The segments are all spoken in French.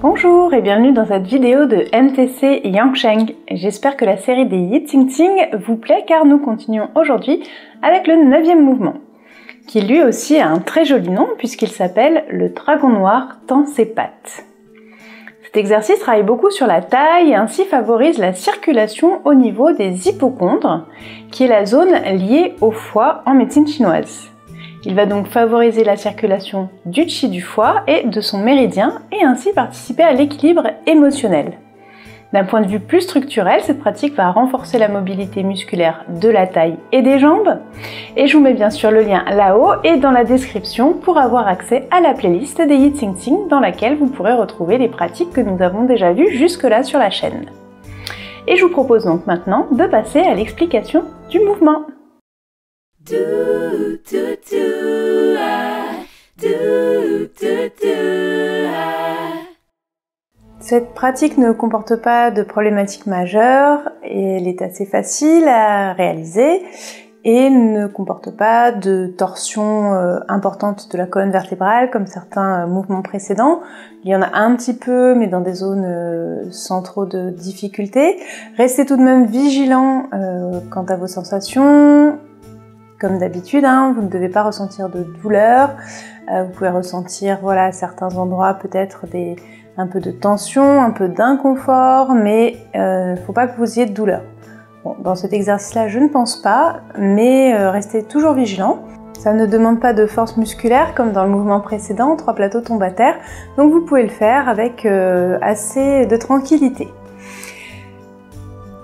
Bonjour et bienvenue dans cette vidéo de MTC Yangsheng. J'espère que la série des Yi Ting Ting vous plaît car nous continuons aujourd'hui avec le 9e mouvement, qui lui aussi a un très joli nom puisqu'il s'appelle le dragon noir tend ses pattes. Cet exercice travaille beaucoup sur la taille et ainsi favorise la circulation au niveau des hypochondres, qui est la zone liée au foie en médecine chinoise. Il va donc favoriser la circulation du qi du foie et de son méridien et ainsi participer à l'équilibre émotionnel. D'un point de vue plus structurel, cette pratique va renforcer la mobilité musculaire de la taille et des jambes. Et je vous mets bien sûr le lien là-haut et dans la description pour avoir accès à la playlist des Yi Ting Ting dans laquelle vous pourrez retrouver les pratiques que nous avons déjà vues jusque-là sur la chaîne. Et je vous propose donc maintenant de passer à l'explication du mouvement. Cette pratique ne comporte pas de problématiques majeures et elle est assez facile à réaliser et ne comporte pas de torsion importante de la colonne vertébrale comme certains mouvements précédents. Il y en a un petit peu mais dans des zones sans trop de difficultés. Restez tout de même vigilant quant à vos sensations. Comme d'habitude, vous ne devez pas ressentir de douleur. Vous pouvez ressentir à certains endroits peut-être un peu de tension, un peu d'inconfort, mais faut pas que vous ayez de douleur. Bon, dans cet exercice-là, je ne pense pas, mais restez toujours vigilant. Ça ne demande pas de force musculaire comme dans le mouvement précédent, 3 plateaux tombent à terre, donc vous pouvez le faire avec assez de tranquillité.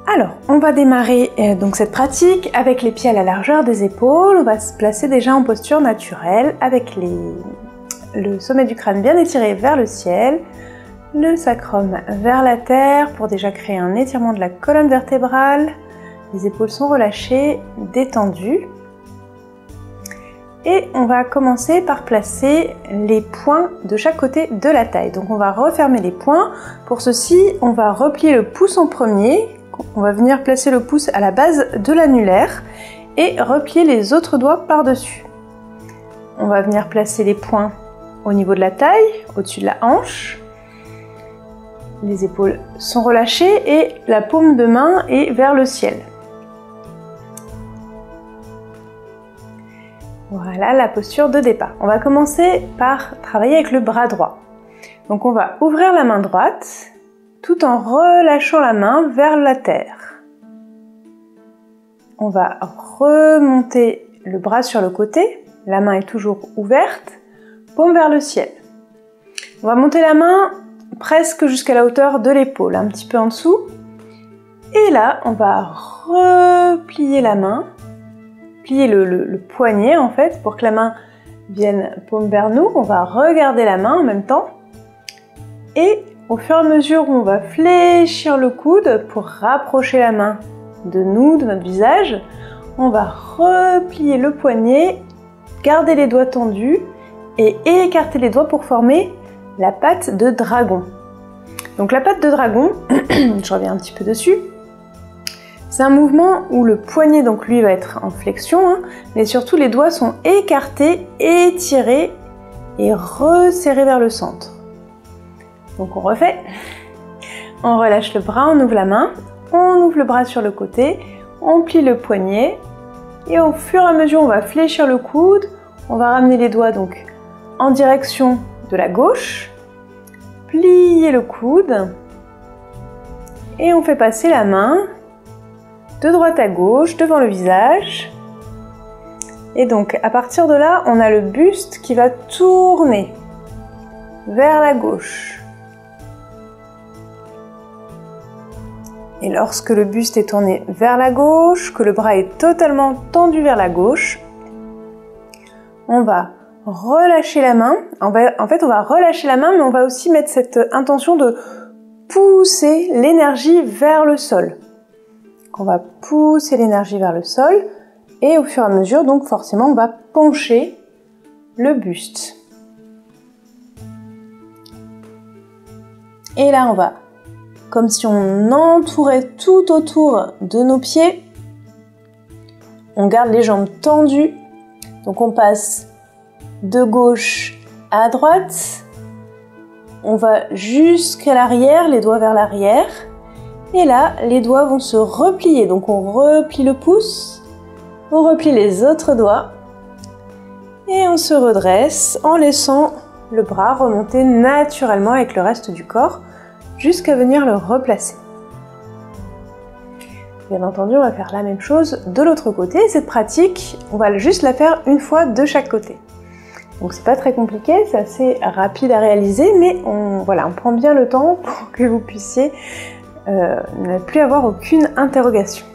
Alors, on va démarrer donc cette pratique avec les pieds à la largeur des épaules. On va se placer déjà en posture naturelle avec le sommet du crâne bien étiré vers le ciel, le sacrum vers la terre pour déjà créer un étirement de la colonne vertébrale. Les épaules sont relâchées, détendues. Et on va commencer par placer les poings de chaque côté de la taille. Donc on va refermer les poings. Pour ceci, on va replier le pouce en premier. On va venir placer le pouce à la base de l'annulaire et replier les autres doigts par-dessus. On va venir placer les poings au niveau de la taille, au-dessus de la hanche. Les épaules sont relâchées et la paume de main est vers le ciel. Voilà la posture de départ. On va commencer par travailler avec le bras droit. Donc on va ouvrir la main droite tout en relâchant la main vers la terre. On va remonter le bras sur le côté, la main est toujours ouverte, paume vers le ciel. On va monter la main presque jusqu'à la hauteur de l'épaule, un petit peu en dessous. Et là, on va replier la main, plier le poignet en fait, pour que la main vienne paume vers nous. On va regarder la main en même temps. Et au fur et à mesure où on va fléchir le coude pour rapprocher la main de nous, de notre visage, on va replier le poignet, garder les doigts tendus et écarter les doigts pour former la patte de dragon. Donc la patte de dragon, je reviens un petit peu dessus, c'est un mouvement où le poignet donc lui va être en flexion, mais surtout les doigts sont écartés, étirés et resserrés vers le centre. Donc on refait, on relâche le bras, on ouvre la main, on ouvre le bras sur le côté, on plie le poignet et au fur et à mesure on va fléchir le coude, on va ramener les doigts donc en direction de la gauche, plier le coude et on fait passer la main de droite à gauche devant le visage. Et donc à partir de là, on a le buste qui va tourner vers la gauche. Et lorsque le buste est tourné vers la gauche, que le bras est totalement tendu vers la gauche, on va relâcher la main. En fait, on va relâcher la main, mais on va aussi mettre cette intention de pousser l'énergie vers le sol. On va pousser l'énergie vers le sol et au fur et à mesure, donc forcément, on va pencher le buste. Et là, on va, comme si on entourait tout autour de nos pieds, on garde les jambes tendues, donc on passe de gauche à droite, on va jusqu'à l'arrière, les doigts vers l'arrière. Et là, les doigts vont se replier. Donc on replie le pouce, on replie les autres doigts. Et on se redresse en laissant le bras remonter naturellement avec le reste du corps jusqu'à venir le replacer. Bien entendu, on va faire la même chose de l'autre côté. Cette pratique, on va juste la faire une fois de chaque côté. Donc c'est pas très compliqué, c'est assez rapide à réaliser, mais on prend bien le temps pour que vous puissiez ne plus avoir aucune interrogation.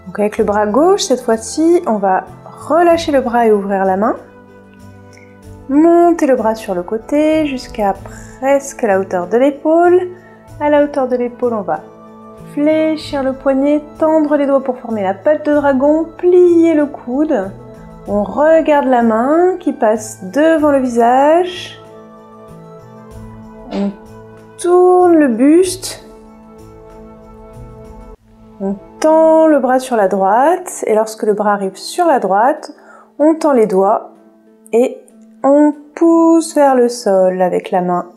Donc avec le bras gauche, cette fois-ci, on va relâcher le bras et ouvrir la main. Monter le bras sur le côté jusqu'à presque la hauteur de l'épaule. À la hauteur de l'épaule, on va fléchir le poignet, tendre les doigts pour former la patte de dragon, plier le coude. On regarde la main qui passe devant le visage. On tourne le buste. On tend le bras sur la droite. Et lorsque le bras arrive sur la droite, on tend les doigts et on pousse vers le sol avec la main.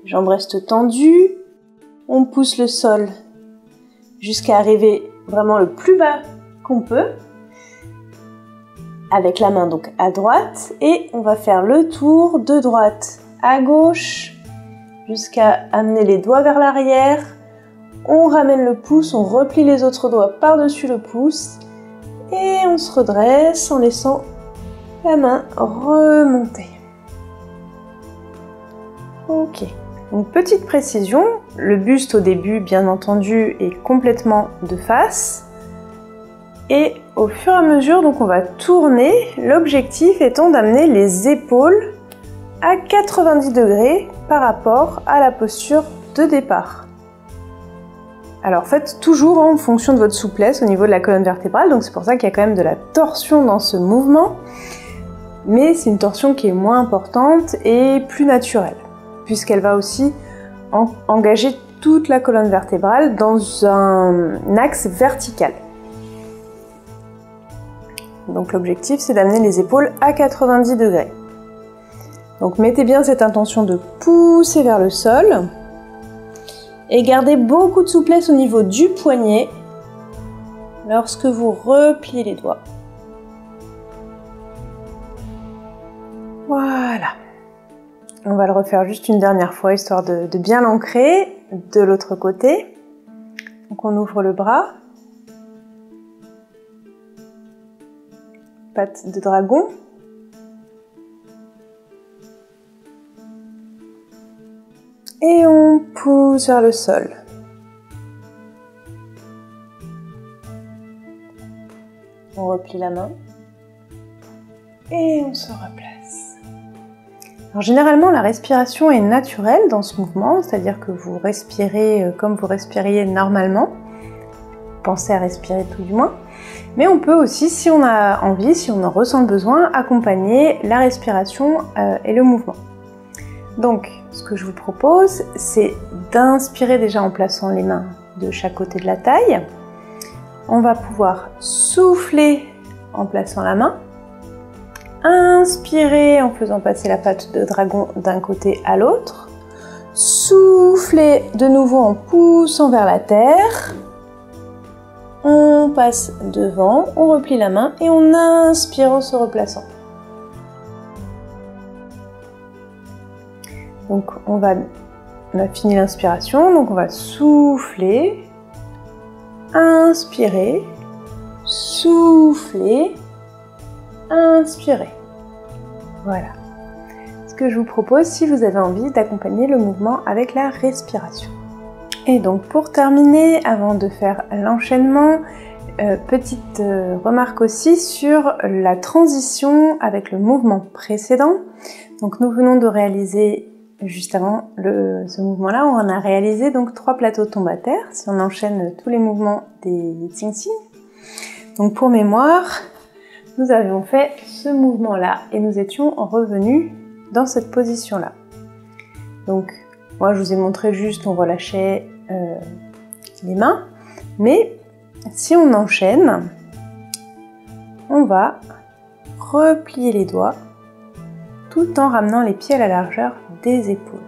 Les jambes restent tendues. On pousse le sol jusqu'à arriver vraiment le plus bas qu'on peut. Avec la main donc à droite. Et on va faire le tour de droite à gauche jusqu'à amener les doigts vers l'arrière. On ramène le pouce, on replie les autres doigts par-dessus le pouce et on se redresse en laissant la main remonter. Ok, une petite précision, le buste au début bien entendu est complètement de face et au fur et à mesure donc on va tourner, l'objectif étant d'amener les épaules à 90 degrés par rapport à la posture de départ. Alors faites toujours en fonction de votre souplesse au niveau de la colonne vertébrale, donc c'est pour ça qu'il y a quand même de la torsion dans ce mouvement, mais c'est une torsion qui est moins importante et plus naturelle, puisqu'elle va aussi engager toute la colonne vertébrale dans un axe vertical. Donc l'objectif c'est d'amener les épaules à 90 degrés. Donc mettez bien cette intention de pousser vers le sol. Et gardez beaucoup de souplesse au niveau du poignet lorsque vous repliez les doigts. Voilà. On va le refaire juste une dernière fois, histoire de bien l'ancrer de l'autre côté. Donc on ouvre le bras. Patte de dragon. Et on pousse vers le sol. On replie la main. Et on se replace. Alors généralement, la respiration est naturelle dans ce mouvement, c'est-à-dire que vous respirez comme vous respiriez normalement. Pensez à respirer tout du moins. Mais on peut aussi, si on a envie, si on en ressent le besoin, accompagner la respiration et le mouvement. Donc, ce que je vous propose, c'est d'inspirer déjà en plaçant les mains de chaque côté de la taille. On va pouvoir souffler en plaçant la main. Inspirer en faisant passer la patte de dragon d'un côté à l'autre. Souffler de nouveau en poussant vers la terre. On passe devant, on replie la main et on inspire en se replaçant. Donc on a fini l'inspiration, donc on va souffler, inspirer, souffler, inspirer. Voilà. Ce que je vous propose si vous avez envie d'accompagner le mouvement avec la respiration. Et donc pour terminer, avant de faire l'enchaînement, petite remarque aussi sur la transition avec le mouvement précédent. Donc nous venons de réaliser juste avant ce mouvement-là, on a réalisé donc 3 plateaux tombe à terre, si on enchaîne tous les mouvements des Tsing Tsing. Donc pour mémoire, nous avions fait ce mouvement-là et nous étions revenus dans cette position-là. Donc moi je vous ai montré juste, on relâchait les mains, mais si on enchaîne, on va replier les doigts tout en ramenant les pieds à la largeur des épaules.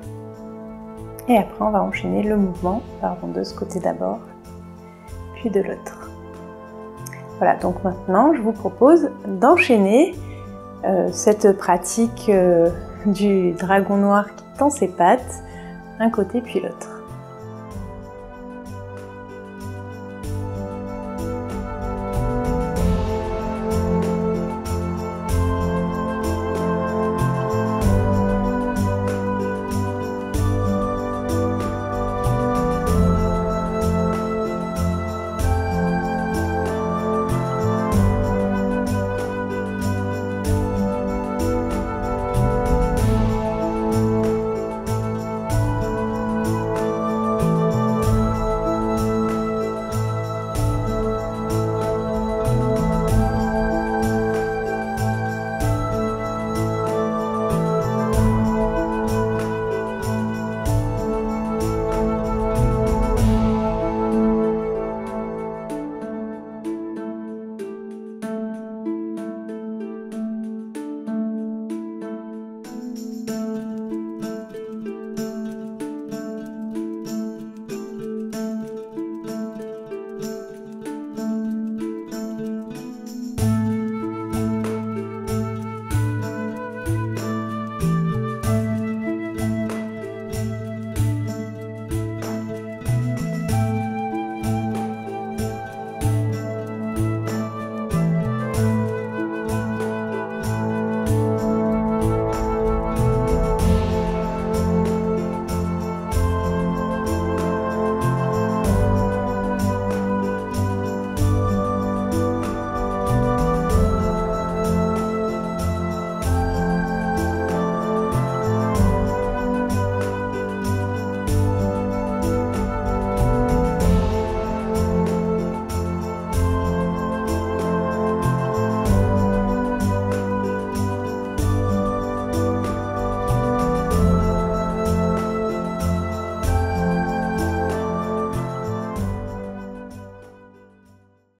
Et après, on va enchaîner le mouvement, pardon, de ce côté d'abord, puis de l'autre. Voilà, donc maintenant, je vous propose d'enchaîner cette pratique du dragon noir qui tend ses pattes, un côté puis l'autre.